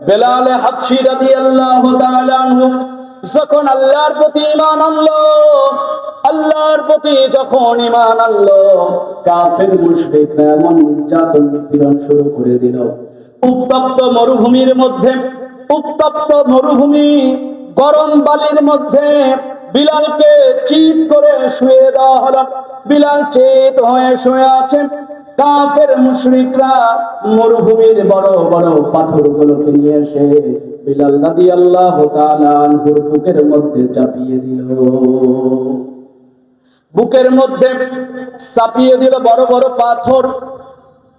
বেলাল হাবশী রাদিয়াল্লাহু তাআলা আনহু যখন আল্লাহর প্রতি ঈমান আনলো, আল্লাহর প্রতি যখন ঈমান আনলো, কাফের মুশরিকরা এমন নির্যাতন নিপীড়ন শুরু করে দিল। উত্তপ্ত মরুভূমির মধ্যে, উত্তপ্ত মরুভূমি গরম বালির মধ্যে বিলালকে চিৎ করে শুয়ে দেওয়া হলো। বিলাল চিৎ হয়ে শুয়ে আছে। কাফের মুশরিকরা মরুভূমির বড় বড় পাথরগুলোকে নিয়ে এসে বিলাল রাদিয়াল্লাহু তাআলা আনহুর বুকের মধ্যে চাপিয়ে দিল। বুকের মধ্যে চাপিয়ে দিল বড় বড় পাথর।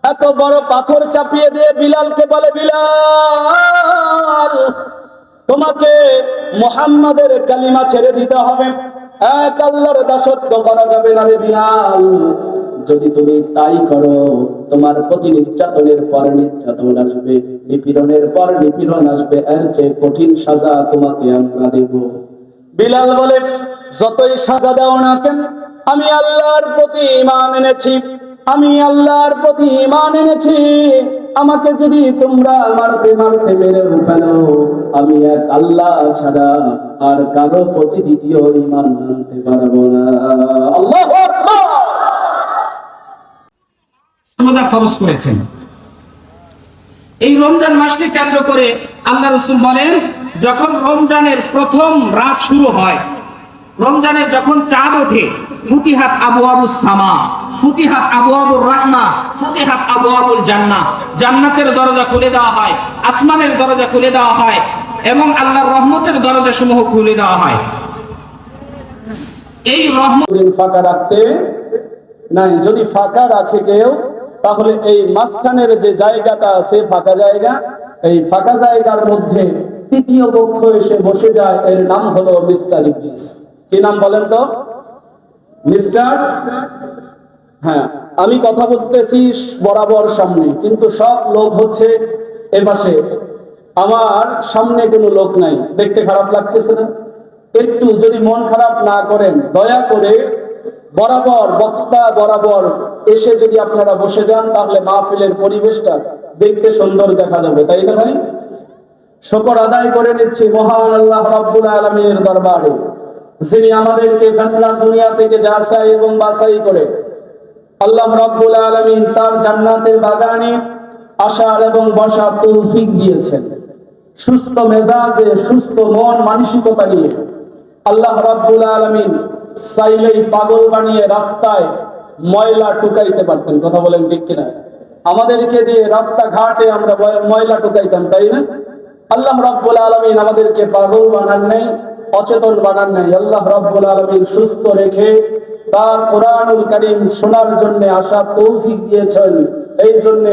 এত বড় পাথর চাপিয়ে দিয়ে বিলালকে বলে, বিলাল, তোমাকে মুহাম্মাদের কালিমা ছেড়ে দিতে হবে, এক আল্লাহর দাসত্ব করা যাবে না রে বিলাল। যদি তুমি তাই করো, তোমার প্রতি নির্যাতনের পর নির্যাতন আসবে, নিপীড়নের পর নিপীড়ন আসবে, এর চেয়ে কঠিন সাজা তোমাকে আমরা দেব। বিলাল বলে, যতই সাজা দাও না কেন, আমি আল্লাহর প্রতি ঈমান এনেছি, আমি আল্লাহর প্রতি ঈমান এনেছি। আমাকে যদি তোমরা মারতে মারতে মেরে ফেলো, আমি এক আল্লাহ ছাড়া আর কারো প্রতি দ্বিতীয় ঈমান আনতে পারবো না। আল্লাহু আকবার। রোজা ফরজ করেছেন। এই রমজান মাসকে কেন্দ্র করে আল্লাহ রাসূল বলেন, যখন রমজানের প্রথম রাত শুরু হয়, রমজানের যখন চাঁদ ওঠে, ফুতিহাত আবওয়াবুস সামা, ফুতিহাত আবওয়াবুর রাহমা, ফুতিহাত আবওয়াবুল জান্নাহ, জান্নাতের দরজা খুলে দেওয়া হয়, আসমানের দরজা খুলে দেওয়া হয় এবং আল্লাহর রহমতের দরজা সমূহ খুলে দেওয়া হয়। এই রহমত ফাঁকা রাখতে নাই, যদি ফাঁকা রাখে কেউ, তাহলে এই মাঝখানের যে জায়গাটা আছে ফাঁকা জায়গা, এই ফাঁকা জায়গার মধ্যে তৃতীয় পক্ষ এসে বসে যায়, এর নাম হলো মিস্টার ইবলিস। কি নাম বলেন তো? মিস্টার, হ্যাঁ, আমি কথা বলতেছি বরাবর সামনে, কিন্তু সব লোক হচ্ছে এপাশে, আমার সামনে কোনো লোক নাই। দেখতে খারাপ লাগতেছে না? একটু যদি মন খারাপ না করেন, দয়া করে বরাবর, বক্তা বরাবর এসে যদি আপনারা বসে যান, তাহলে মাহফিলের পরিবেশটা দেখতে সুন্দর দেখা যাবে, তাই না ভাই? শুকর আদায় করে নিচ্ছি মহান আল্লাহ রাব্বুল আলামিনের দরবারে, যিনি আমাদেরকে ফিতনার দুনিয়া থেকে যাচাই এবং বাছাই করে আল্লাহ রাব্বুল আলামিন তার জান্নাতের বাগানে আসার এবং বসার তৌফিক দিয়েছেন। সুস্থ মেজাজে, সুস্থ মন মানসিকতা নিয়ে আল্লাহ রাব্বুল আলামিন চাইলেই পাগল বানিয়ে রাস্তায় ময়লা টুকাইতে পারতেন। কথা বলেন ঠিক কিনা? আমাদেরকে দিয়ে রাস্তাঘাটে আমরা ময়লা টুকাইতাম, তাই না? আল্লাহ রাব্বুল আলামিন আমাদেরকে পাগল বানান নাই, অচেতন বানান নাই। আল্লাহ রাব্বুল আলামিন সুস্থ রেখে তার কোরআনুল কারীম শোনার জন্য আসা তৌফিক দিয়েছেন। এই জন্য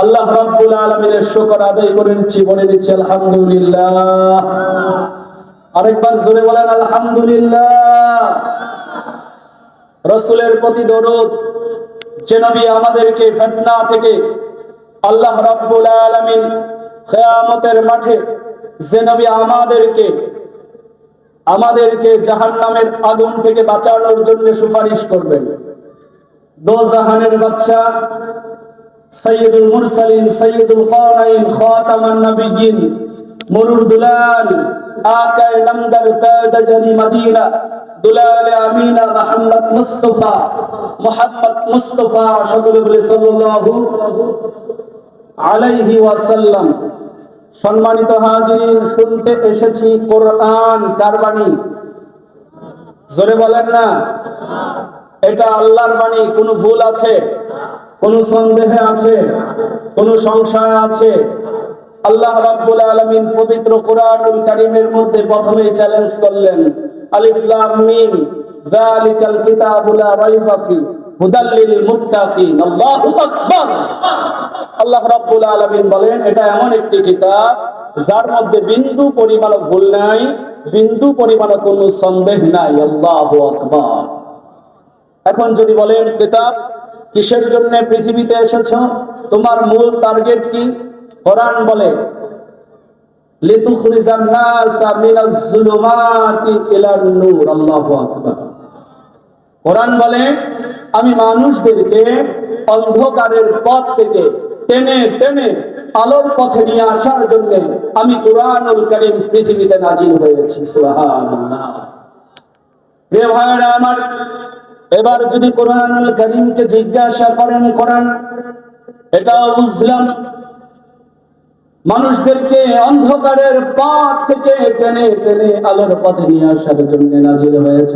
আল্লাহ রাব্বুল আলামিনের শুকর আদায় করে নিচ্ছি, বলে নিচ্ছি আলহামদুলিল্লাহ। আরেকবার জোরে বলেন আলহামদুলিল্লাহ। রাসূলের প্রতি দরুদ, যে নবী আমাদেরকে ফিতনা থেকে আল্লাহ রাব্বুল আলামিন কিয়ামতের মাঠে, যে নবী আমাদেরকে জাহান্নামের আগুন থেকে বাঁচানোর জন্য সুপারিশ করবেন। দো জাহানের বাদশা, সাইয়্যিদুল মুরসালিন, সাইয়্যিদুল কাওনাইন, খাতামান নবিয়্যিন, মুরুর দুলাল, আকায়ে নামদার, তাজরি মদিনা, দুলাল আমিনা, মুহাম্মদ মুস্তাফা, সকলে বলে সাল্লাল্লাহু আলাইহি ওয়াসাল্লাম। সম্মানিত হাজিরিন, শুনতে এসেছি কোরআন কার বাণী? জোরে বলেন না। এটা আল্লাহর বাণী। কোনো ভুল আছে? কোনো সন্দেহ আছে? কোনো সংশয় আছে? আল্লাহ রাব্বুল আলামিন পবিত্র কোরআনুল কারীমের মধ্যে প্রথমেই চ্যালেঞ্জ করলেন, আলিফ লাম মিম, যালিকাল কিতাবু লা রাইবা ফি, হুদাল লিল মুত্তাকিন। আল্লাহু আকবার। আল্লাহ রাব্বুল আলামিন বলেন, এটা এমন একটি কিতাব যার মধ্যে বিন্দু পরিমাণ ভুল নাই, বিন্দু পরিমাণ কোনো সন্দেহ নাই। আল্লাহু আকবার। এখন যদি বলেন, কিতাব কিসের জন্য পৃথিবীতে এসেছো, তোমার মূল টার্গেট কি? কোরআন বলে, লিতুখরিজান নাসা মিনাজ যুলুমাতি ইলান নূর। আল্লাহু আকবার। কোরআন বলে, আমি মানুষদেরকে অন্ধকারের পথ থেকে টেনে টেনে আলোর পথে নিয়ে আসার জন্য আমি কুরআনুল কারীম পৃথিবীতে নাজিল হয়েছি। সুবহানাল্লাহ। প্রিয় ভাইরা আমার, এবার যদি কুরআনুল কারীমকে জিজ্ঞাসা করেন, কোরআন এটাও বুঝলাম মানুষদেরকে অন্ধকারের পথ থেকে টেনে টেনে আলোর পথে নিয়ে আসার জন্য নাজিল হয়েছ।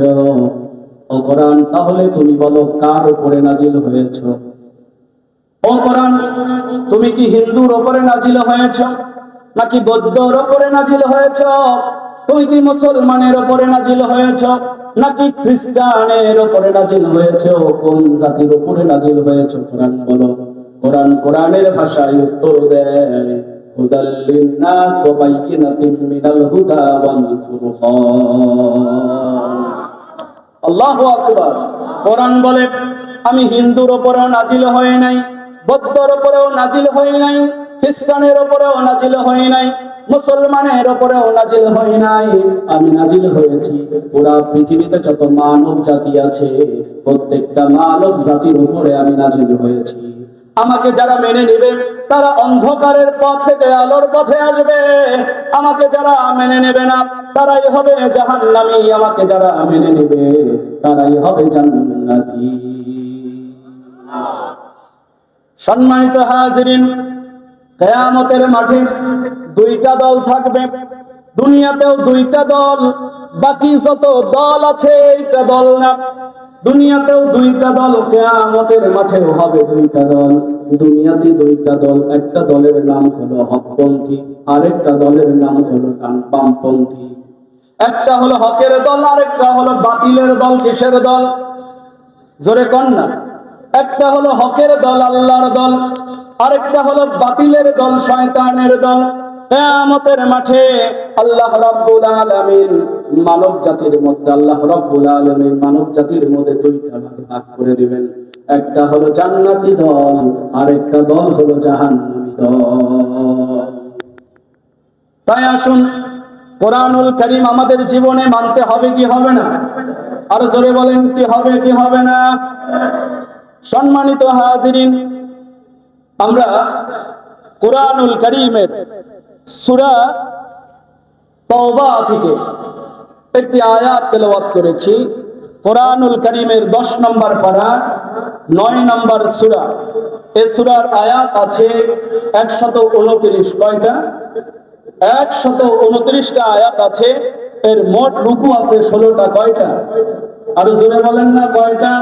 ও কোরআন, তাহলে তুমি বলো কার উপরে নাজিল হয়েছ? ও কোরআন, তুমি কি হিন্দুর উপরে নাজিল হয়েছ, নাকি বৌদ্ধর উপরে নাজিল হয়েছ? তুমি কি মুসলমানের উপরে নাজিল হয়েছ, নাকি খ্রিস্টানের উপরে নাজিল হয়েছ? কোন জাতির উপরে নাজিল হয়েছ? কোরআন বলো। কোরআন কোরআনের ভাষায় উত্তর দেয়, হুদাল লিন্নাস ওয়া বাইয়িনাতিন মিনাল হুদা ওয়াল ফুরকান। আল্লাহু আকবার। কোরআন বলে আমি হিন্দুর উপরেও নাজিল হই নাই, বৌদ্ধর উপরেও নাজিল হই নাই, খ্রিস্টানের উপরেও নাজিল হই নাই, মুসলমানের উপরেও নাজিল হই নাই। আমি নাজিল হয়েছি পুরা পৃথিবীতে যত মানব জাতি আছে প্রত্যেকটা মানব জাতির উপরে আমি নাজিল হয়েছি। আমাকে যারা মেনে নেবে তারা অন্ধকারের পথ থেকে আলোর পথে আসবে, আমাকে যারা মেনে নেবে না তারাই হবে জাহান্নামী, আমাকে যারা মেনে নেবে তারাই হবে জান্নাতি। সম্মানিত হাজিরিন, কিয়ামতের মাঠে দুইটা দল থাকবে। দুনিয়াতেও দুইটা দল, বাকি যত দল আছে এইটা দল না। দুনিয়াতেও দুইটা দল, কিয়ামতের মাঠেও হবে দুইটা দল। দুনিয়াতে দুইটা দল, একটা দলের নাম হলো হকপন্থী, আরেকটা দলের নাম হলো বামপন্থী। একটা হলো হকের দল, আরেকটা হলো বাতিলের দল। কিসের দল? জোরে কন না। একটা হলো হকের দল, আল্লাহর দল, আরেকটা হলো বাতিলের দল, শয়তানের দল। কিয়ামতের মাঠে আল্লাহ রাব্বুল আলামিন মানব জাতির মধ্যে মানব জাতির মধ্যে দুইটা ভাগে ভাগ করে দিবেন। একটা হলো জান্নাতি দল, আরেকটা দল হলো জাহান্নামী দল। তাই আসুন কোরআনুল কারীম আমাদের জীবনে মানতে হবে কি হবে না? আর জোরে বলেন, কি হবে কি হবে না? সম্মানিত হাজিরিন, আমরা কোরআনুল কারীমের সূরা তাওবা থেকে একটি আয়াত তেলাওয়াত করেছি। কোরআনুল কারীমের 10 নম্বর পারা 9 নম্বর সূরা। এই সূরার আয়াত আছে 129। কয়টা? 129টা আয়াত আছে। এর মোট রুকু আছে 16টা। কয়টা? আর জোরে বলেন না কয়টা?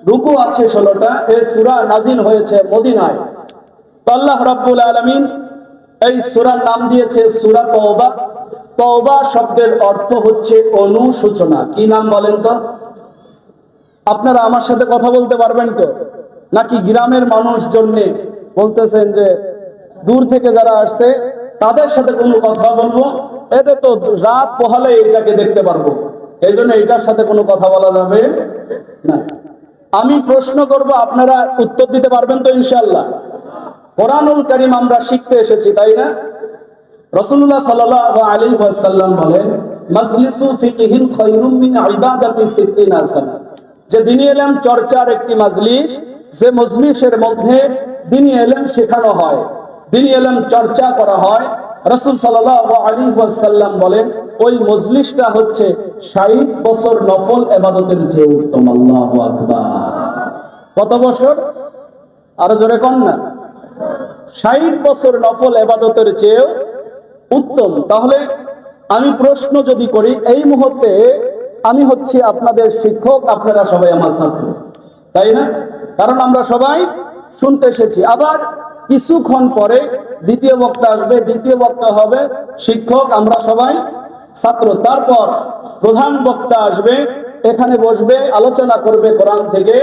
রুকু আছে 16টা। এই সূরা নাজিল হয়েছে মদিনায়। তো আল্লাহ রাব্বুল আলামিন এই সূরার নাম দিয়েছে সূরা তাওবা। তাওবা শব্দের অর্থ হচ্ছে অনুশোচনা। কি নাম বলেন তো? আপনারা আমার সাথে কথা বলতে পারবেন তো? নাকি গ্রামের মানুষ জন্য বলতেছেন যে দূর থেকে যারা আসছে তাদের সাথে কোনো কথা বলবো? এটা তো রাত পোহালে এটাকে দেখতে পারবো, এই জন্য এটার সাথে কোনো কথা বলা যাবে না। আমি প্রশ্ন করব, আপনারা উত্তর দিতে পারবেন তো ইনশাআল্লাহ? কোরআনুল কারীম আমরা শিখতে এসেছি, তাই না? রাসূলুল্লাহ সাল্লাল্লাহু আলাইহি ওয়াসাল্লাম বলেন, মাজলিসু ফিকহিন খায়রুম মিন ইবাদাতি 60 সানা। যে দ্বীনি ইলম চর্চার একটি মাজলিস, যে মজলিসের মধ্যে দ্বীনি ইলম শেখানো হয়, দ্বীনি ইলম চর্চা করা হয়, রাসূল সাল্লাল্লাহু আলাইহি ওয়াসাল্লাম বলেন ওই মজলিসটা হচ্ছে 60 বছর নফল ইবাদতের চেয়ে উত্তম। আল্লাহু আকবার। কত বছর? আরো জোরে কোন না। 60 বছর নফল ইবাদতের চেয়ে উত্তম। তাহলে আমি প্রশ্ন যদি করি, এই মুহূর্তে আমি হচ্ছি আপনাদের শিক্ষক, আপনারা সবাই আমার ছাত্র, তাই না? কারণ আমরা সবাই শুনতে এসেছি। আবার কিছুক্ষণ পরে দ্বিতীয় বক্তা আসবে, দ্বিতীয় বক্তা হবে শিক্ষক, আমরা সবাই ছাত্র। তারপর প্রধান বক্তা আসবে, এখানে বসবে, আলোচনা করবে কোরআন থেকে।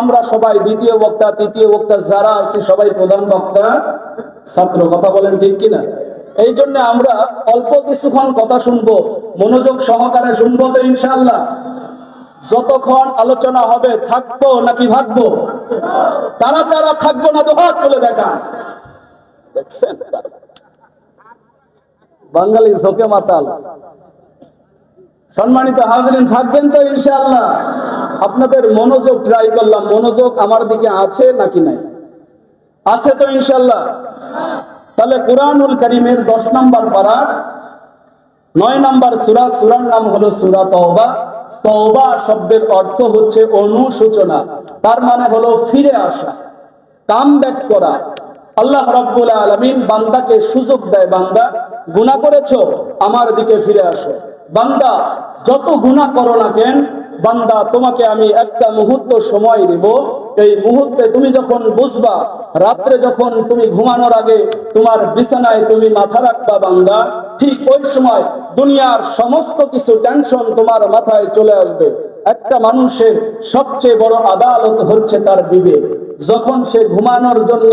আমরা সবাই দ্বিতীয় বক্তা, তৃতীয় বক্তা যারা আছে সবাই প্রধান বক্তা, ছাত্র। কথা বলেন ঠিক কিনা? এই জন্য আমরা অল্প কিছুক্ষণ কথা শুনবো, মনোযোগ সহকারে শুনবো তো ইনশাআল্লাহ। যতক্ষণ আলোচনা হবে থাকবো নাকি ভাগবো? কারা যারা থাকবো না তো হাত তুলে দেখা। দেখছেন বাঙালি ঝোঁকে মাতাল। সম্মানিত হাজিরিন, থাকবেন তো ইনশাআল্লাহ? আপনাদের মনোযোগ ট্রাই করলাম, মনোযোগ আমার দিকে আছে নাকি নাই? আছে তো ইনশাল্লাহ? তাহলে কুরআনুল কারীমের 10 নম্বর পারা 9 নম্বর সূরা, সূরার নাম হলো সূরা তওবা। তওবা শব্দের অর্থ হচ্ছে অনুশোচনা, তার মানে হলো ফিরে আসা, কাম ব্যাক করা। আল্লাহ রাব্বুল আলামিন বান্দাকে সুযোগ দেয়, বান্দা গুনাহ করেছো, আমার দিকে ফিরে আসো। বান্দা যত গুনাহ করো না কেন, বান্দা তোমাকে আমি একটা মুহূর্ত সময় দেব। এই মুহূর্তে তুমি যখন বুঝবা, রাত্রে যখন তুমি ঘুমানোর আগে তোমার বিছানায় তুমি মাথা রাখবা বান্দা, ঠিক ওই সময় দুনিয়ার সমস্ত কিছু টেনশন তোমার মাথায় চলে আসবে। একটা মানুষের সবচেয়ে বড় আদালত হচ্ছে তার বিবেক। যখন সে ঘুমানোর জন্য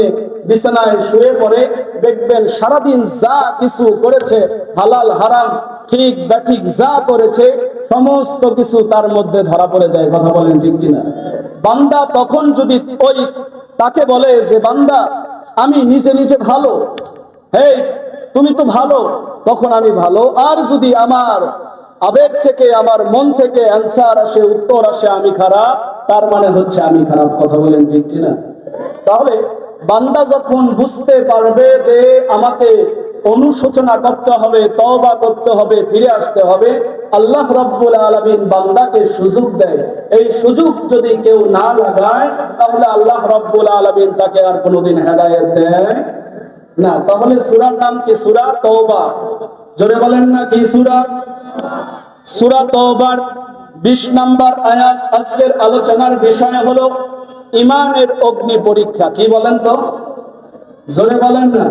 বিছানায় শুয়ে পড়ে, দেখবেন সারাদিন যা কিছু করেছে, হালাল হারাম ঠিক ব্যাঠিক যা করেছে, সমস্ত কিছু তার মধ্যে ধরা পড়ে যায়। কথা বলেন ঠিক কিনা? বান্দা তখন যদি ওই তাকে বলে যে বান্দা আমি নিজে নিজে ভালো, হে তুমি তো ভালো, তখন আমি ভালো। আর যদি আমার আবেগ থেকে, আমার মন থেকে অ্যান্সার আসে, উত্তর আসে আমি খারাপ, তার মানে হচ্ছে আমি খারাপ। কথা বলেন ঠিক কিনা? তাহলে বান্দা যখন বুঝতে পারবে যে আমাকে অনুশোচনা করতে হবে, তওবা করতে হবে, ফিরে আসতে হবে, আল্লাহ রাব্বুল আলামিন বান্দাকে সুযোগ দেয়। এই সুযোগ যদি কেউ না লাগায়, তাহলে আল্লাহ রাব্বুল আলামিন তাকে আর কোনোদিন হেদায়েত দেয় না। তাহলে সূরার নাম কি? সূরা তওবা। জোরে বলেন না কি সূরা? সূরা তওবার 20 নম্বর আয়াত। আজকের আলোচনার বিষয় হলো ঈমানের অগ্নি পরীক্ষা। কি বলেন তো? জোরে বলেন না।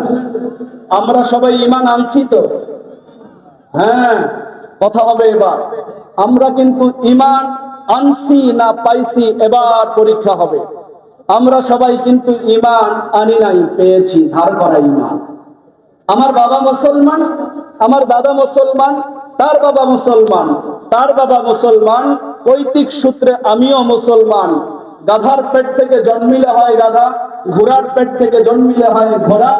আমরা সবাই ঈমান আনছি তো? হ্যাঁ, কথা হবে এবার। আমরা কিন্তু ঈমান আনছি না পাইছি, এবার পরীক্ষা হবে। আমরা সবাই কিন্তু ঈমান আনি নাই, পেয়েছি, ধার করা ঈমান। আমার বাবা মুসলমান, আমার দাদা মুসলমান, তার বাবা মুসলমান, তার বাবা মুসলমান, পৈতৃক সূত্রে আমিও মুসলমান। গাধার পেট থেকে জন্মিলে হয় গাধা, ঘোড়ার পেট থেকে জন্মিলে হয় ঘোড়া,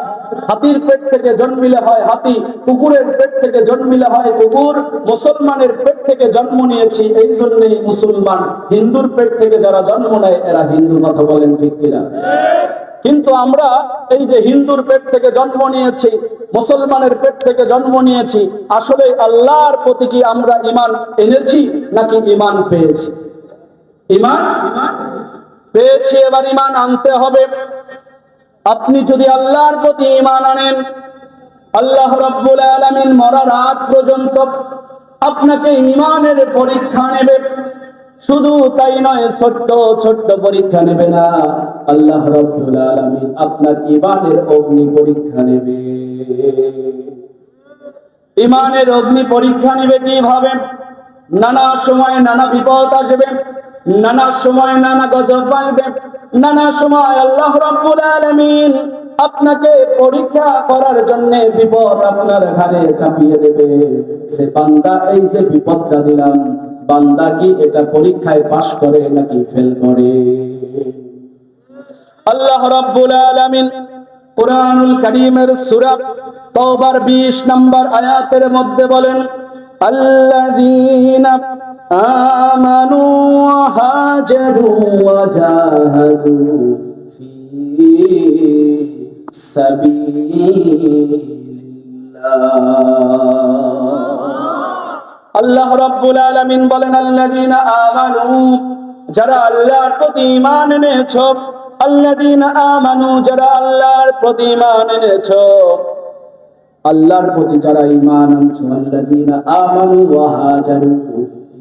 হাতির পেট থেকে জন্মিলে হয় হাতি, কুকুরের পেট থেকে জন্মিলে হয় কুকুর। মুসলমানের পেট থেকে জন্ম নিয়েছি, এই জন্যই মুসলমান। হিন্দুর পেট থেকে যারা জন্ম নেয় এরা হিন্দু। কথা বলেন ঠিক কিনা? কিন্তু আমরা এই যে হিন্দুর পেট থেকে জন্ম নিয়েছি, মুসলমানের পেট থেকে জন্ম নিয়েছি, আসলে আল্লাহর প্রতি কি আমরা ঈমান এনেছি নাকি ঈমান পেয়েছি? ঈমান পেয়েছি, এবার ঈমান আনতে হবে। আপনি যদি আল্লাহর প্রতি ঈমান আনেন, আল্লাহ রাব্বুল আলামিন মরার আগ পর্যন্ত আপনাকে ঈমানের পরীক্ষা নেবে। শুধু তাই নয়, ছোট্ট ছোট্ট পরীক্ষা নেবে না, আল্লাহ রাব্বুল আলামিন আপনার ঈমানের অগ্নি পরীক্ষা নেবে। ঈমানের অগ্নি পরীক্ষা নেবে কিভাবে? নানা সময় নানা বিপদ আসবে, নানা সময় নানা গজব আসবে, নানা সময় আল্লাহ রাব্বুল আলামিন আপনাকে পরীক্ষা করার জন্য বিপদ আপনার ঘাড়ে চাপিয়ে দেবে। সে বান্দা, এই যে বিপদটা দিলাম, বান্দা কি এটা পরীক্ষায় পাশ করে নাকি ফেল করে? আল্লাহ রাব্বুল আলামিন কুরআনুল কারীমের সূরা তওবার 20 নম্বর আয়াতের মধ্যে বলেন, আল্লাযীনা আমানু ওয়া হাজারু ওয়া জাহাদু ফি সাবিলিল্লাহ। আল্লাহ রাব্বুল আলামিন বলেন, আল্লাযীনা আমানু, যারা আল্লাহর প্রতি ঈমান এনেছো, আল্লাযীনা আমানু, যারা আল্লাহর প্রতি ঈমান এনেছো, আল্লাহর প্রতি যারা ঈমান আনছো, আল্লাযীনা আমানু ওয়া হাজারু,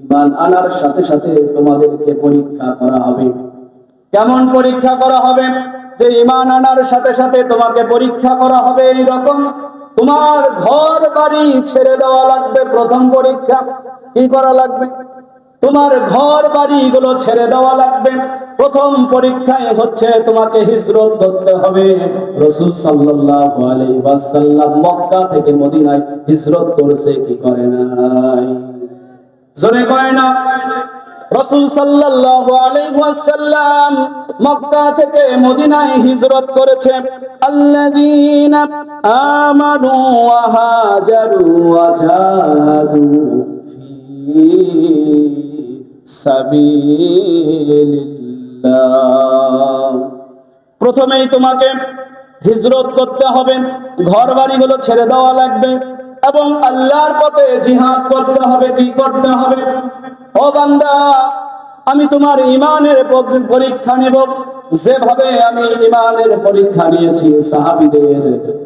ঈমান আনার সাথে সাথে তোমাদেরকে পরীক্ষা করা হবে। কেমন পরীক্ষা করা হবে? যে ঈমান আনার সাথে সাথে তোমাকে পরীক্ষা করা হবে এইরকম, তোমার ঘর বাড়ি ছেড়ে দেওয়া লাগবে। প্রথম পরীক্ষা কি করা লাগবে? তোমার ঘর বাড়ি গুলো ছেড়ে দেওয়া লাগবে। প্রথম পরীক্ষায় হচ্ছে তোমাকে হিজরত করতে হবে। রাসূল সাল্লাল্লাহু আলাইহি ওয়াসাল্লাম মক্কা থেকে মদিনায় হিজরত করেছে কি করে নাই? জোরে কয় না? রাসূল সাল্লাল্লাহু আলাইহি ওয়াসাল্লাম মক্কা থেকে মদিনায় হিজরত করেছে। আল্লাযীনা আমানু ওয়া হাজারু ওয়া জাহাদু ফি সাবিলিল্লাহ। প্রথমেই তোমাকে হিজরত করতে হবে, ঘর বাড়িগুলো ছেড়ে দেওয়া লাগবে এবং আল্লাহর পথে জিহাদ করতে হবে। কি করতে হবে? ও বান্দা, আমি তোমার ঈমানের পরীক্ষা নেব যেভাবে আমি ঈমানের পরীক্ষা নিয়েছি সাহাবীদের,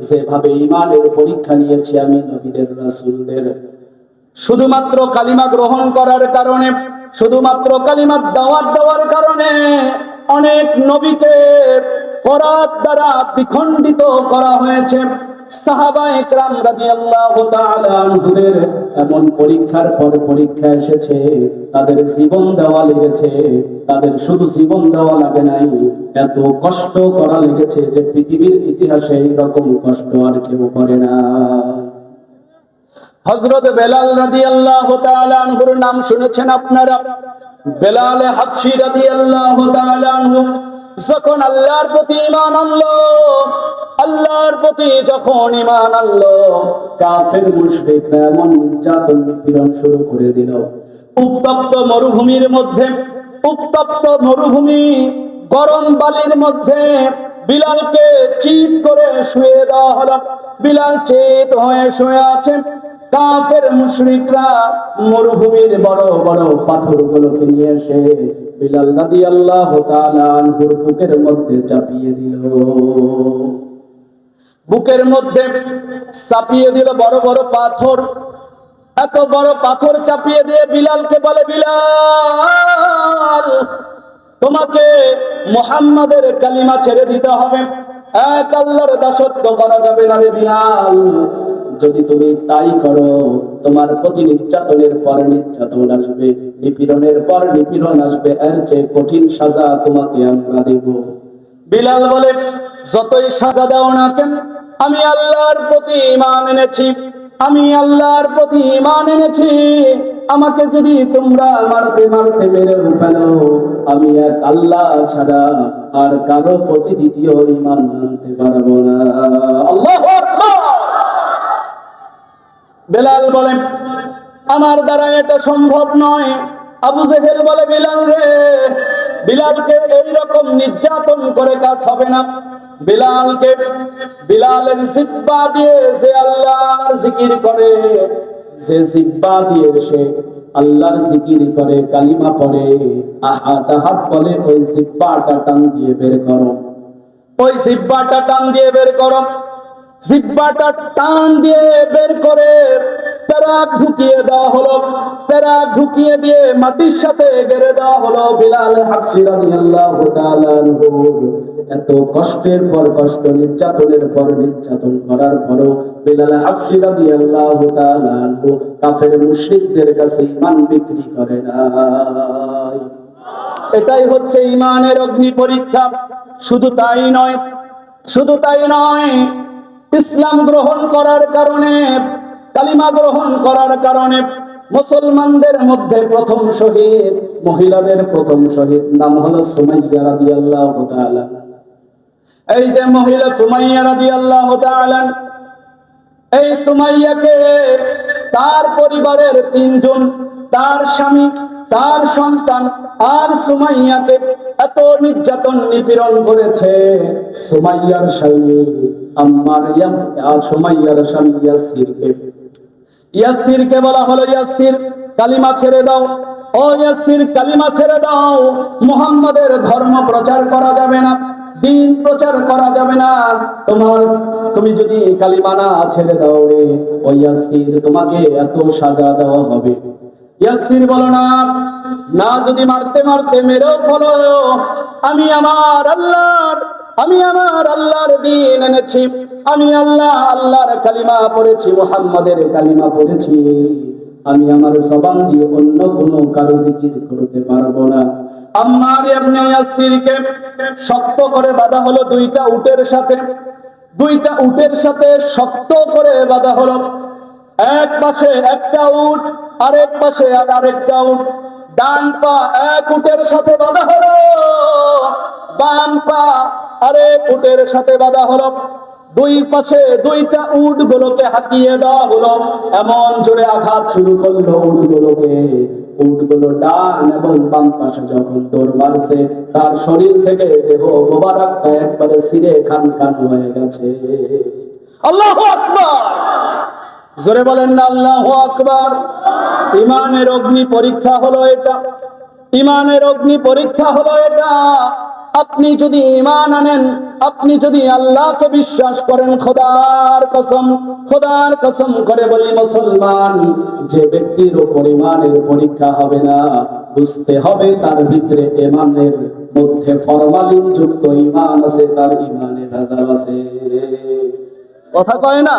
যেভাবে ঈমানের পরীক্ষা নিয়েছি আমি নবীদের রাসূলদের। শুধুমাত্র কালিমা গ্রহণ করার কারণে, শুধুমাত্র কালিমার দাওয়াত দেওয়ার কারণে অনেক নবীকে করাত দ্বারা দ্বিখণ্ডিত করা হয়েছে। সাহাবায়ে কেরাম রাদিয়াল্লাহু তাআলা আনহুদের এমন পরীক্ষার পর পরীক্ষা এসেছে, তাদের জীবন দেওয়া লেগেছে। তাদের শুধু জীবন দেওয়া লাগে নাই, এত কষ্ট করা লেগেছে যে পৃথিবীর ইতিহাসে এইরকম কষ্ট আর কেউ করে না। হযরত বেলাল রাদিয়াল্লাহু তাআলা আনহুর নাম শুনেছেন আপনারা? বেলাল হাবশী রাদিয়াল্লাহু তাআলা আনহু যখন আল্লাহর প্রতি ঈমান আনলো, আল্লাহর প্রতি যখন ঈমান আনলো, কাফের মুশরিকরা এমন নির্যাতন নিপীড়ন শুরু করে দিল। উত্তপ্ত মরুভূমির মধ্যে, উত্তপ্ত মরুভূমি গরম বালির মধ্যে বিলালকে চিৎ করে শুয়ে দেওয়া হলো। বিলাল চিৎ হয়ে শুয়ে আছেন। কাফের মুশরিকরা মরুভূমির বড় বড় পাথরগুলোকে নিয়ে এসে বিলাল রাদিয়াল্লাহু তাআলা আনহুর বুকের মধ্যে চাপিয়ে দিল। বুকের মধ্যে চাপিয়ে দিল বড় বড় পাথর। এত বড় পাথর চাপিয়ে দিয়ে বিলালকে বলে, বিলাল, তোমাকে মুহাম্মাদের কালিমা ছেড়ে দিতে হবে, এক আল্লাহর দাসত্ব করা যাবে না রে বিলাল। যদি তুমি তাই করো, তোমার প্রতি নির্যাতনের পর নির্যাতন আসবে, নিপীড়নের পর নিপীড়ন আসবে, এর চেয়ে কঠিন সাজা তোমাকে আমরা দেব। বিলাল বলে, যতই সাজা দাও না কেন, আমি আল্লাহর প্রতি ঈমান এনেছি, আমি আল্লাহর প্রতি ঈমান এনেছি। আমাকে যদি তোমরা মারতে মারতে মেরে ফেলো, আমি এক আল্লাহ ছাড়া আর কারো প্রতি দ্বিতীয় ঈমান আনতে পারবো না। আল্লাহু আকবার। বেলাল বলে, আমার দ্বারা এটা সম্ভব নয়। আবু জেহেল বলে, বিলাল রে, বিলালকে এইরকম নির্যাতন করে কাজ হবে না। বিলালকে, বিলালের জিহ্বা দিয়ে যে আল্লাহর জিকির করে, যে জিহ্বা দিয়ে সে আল্লাহর জিকির করে, কালিমা পড়ে, আহাত আহাত বলে, ওই জিহ্বাটা টান দিয়ে বের করো, ওই জিহ্বাটা টান দিয়ে বের করো। জিহ্বাটা টান দিয়ে বের করে পেরাক ঢুকিয়ে দেওয়া হলো। পেরাক ঢুকিয়ে দিয়ে মাটির সাথে গেড়ে দেওয়া হলো। বিলাল হাবশী রাদিয়াল্লাহু তাআলা আনহু এত কষ্টের পর কষ্ট, নির্যাতনের পর নির্যাতন করার পরও বিলাল হাবশী রাদিয়াল্লাহু তাআলা আনহু কাফের মুশরিকদের কাছে ঈমান বিক্রি করে নাই। এটাই হচ্ছে ঈমানের অগ্নি পরীক্ষা। শুধু তাই নয়, শুধু তাই নয়, ইসলাম গ্রহণ করার কারণে, কালিমা গ্রহণ করার কারণে মুসলমানদের মধ্যে প্রথম শহীদ, মহিলাদের প্রথম শহীদ নাম হলো সুমাইয়া রাদিয়াল্লাহু তাআলা। এই যে মহিলা সুমাইয়া রাদিয়াল্লাহু তাআলা, এই সুমাইয়াকে তার পরিবারের তিনজন, তার স্বামী, তার সন্তান আর সুমাইয়াকে এত নির্যাতন নিপীড়ন করেছে। সুমাইয়ার স্বামী আম্মার, সুমাইয়ার স্বামী ইয়াসিরকে, ইয়াসিরকে বলা হলো, ইয়াসির কালিমা ছেড়ে দাও, ও ইয়াসির কালিমা ছেড়ে দাও, মুহাম্মাদের ধর্ম প্রচার করা যাবে না, দ্বীন প্রচার করা যাবে না। তুমি যদি কালিমা না ছেড়ে দাও রে ও ইয়াসির, তোমাকে এত সাজা দেওয়া হবে। ইয়াসির বলো, না না, যদি মারতে মারতে মেরেও ফেলো, আমি আমার আল্লাহর দ্বীন এনেছি, আমি আল্লাহর কালিমা পড়েছি, মুহাম্মাদের কালিমা পড়েছি। আমি আমার জবান দিয়ে অন্য কোনো কারো জিকির করতে পারবো না। আম্মার ইবনে ইয়াসিরকে শক্ত করে বাঁধা হলো দুইটা উটের সাথে, দুইটা উটের সাথে শক্ত করে বাঁধা হলো। এক পাশে একটা উট, আরেক পাশে আরেকটা উট। ডান পা এক উটের সাথে বাঁধা হলো, বাম পা আরেক উটের সাথে বাঁধা হলো। দুই পাশে দুইটা উট গুলোকে হাঁকিয়ে দেওয়া হলো। এমন জোরে আঘাত শুরু করলো উট গুলোকে, উটগুলো ডান এবং বাম পাশে যখন দৌড় মারছে, তার শরীর থেকে দেহ মোবারকটা একবারে ছিঁড়ে খান খান হয়ে গেছে। আল্লাহু আকবার, জোরে বলেন না আল্লাহু আকবার। ইমানের অগ্নি পরীক্ষা হলো এটা, ইমানের অগ্নি পরীক্ষা হলো এটা। আপনি যদি ঈমান আনেন, আপনি যদি আল্লাহকে বিশ্বাস করেন, খোদার কসম করে বলি মুসলমান, যে ব্যক্তির উপর ঈমানের পরীক্ষা হবে না, বুঝতে হবে তার ভিতরে ঈমানের মধ্যে ফরমালিন যুক্ত ঈমান আছে, তার ঈমানে ভেজাল আছে। কথা কয় না?